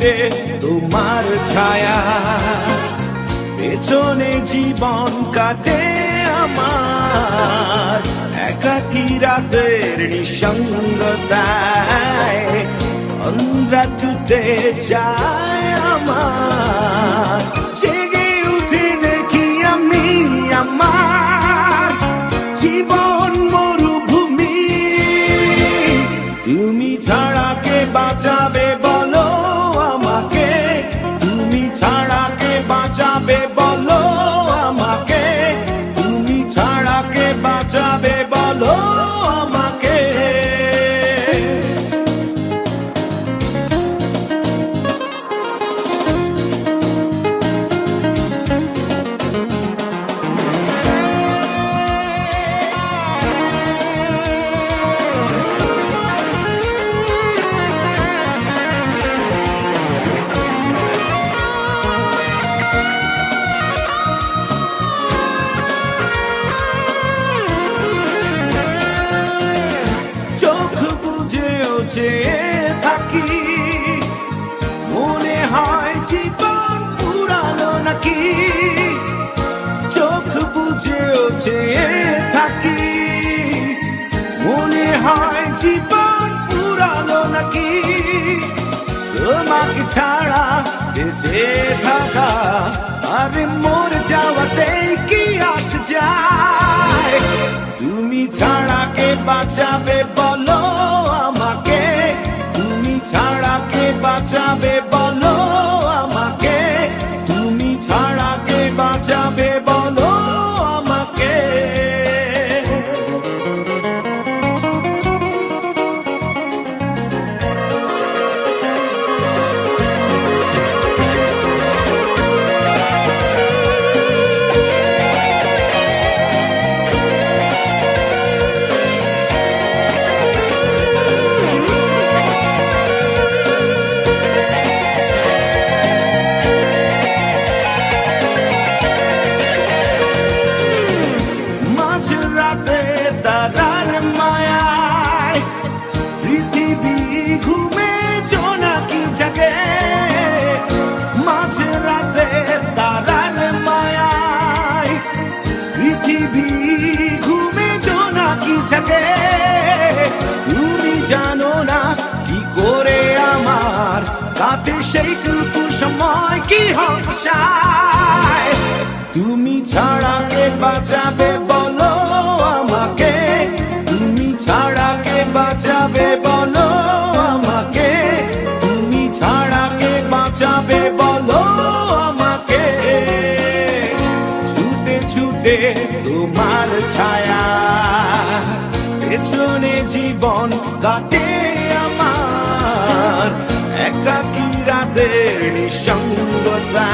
ছুটে তোমার ছায়া, পেছনে জীবন কাটে আমার একাকী রাতের নিঃসঙ্গতায়, অন্ধরা ছুটে যায় আমার। জেগে উঠে দেখি আমি আমার জীবন মরুভূমি, তুমি ছাড়া কে বাঁচাবে বলো আমাকে, তুমি ছাড়া কে বাঁচাবে বলো আমাকে, তুমি ছাড়া কে বাঁচাবে বলো আমাকে। চোখ বুঝেও চেয়ে থাকি, মনে হয় জীবন পুরানো নাকি, চোখ বুঝেও চেয়ে থাকি, মনে হয় জীবন পুরানো নাকি, তোমাকে ছাড়া বেঁচে থাকা আরে মোর যাওয়াতেই কি আস যায়, তুমি ছাড়া কে বাঁচাবে বলো আমাকে, তুমি ছাড়া কে বাঁচাবে বলো আমাকে, তুমি ছাড়া কে বাঁচাবে বলো আমাকে। রাতে তারার মায়ায় পৃথিবী ঘুমে জোনাকি জাগে, মাঝ রাতে তারার মায়ায় পৃথিবী ঘুমে জোনাকি জাগে, তুমি জানো না কি করে আমার কাটে সেইটুকু সময় কি হতাশায়, তুমি ছাড়া কে বাঁচাবে বলো আমাকে, তুমি ছাড়া কে বাঁচাবে বলো আমাকে, তুমি ছাড়া কে বাঁচাবে বলো আমাকে। ছুটে ছুটে তোমার ছায়া, পেছনে জীবন কাটে আমার একাকী রাতের নিঃসঙ্গতা।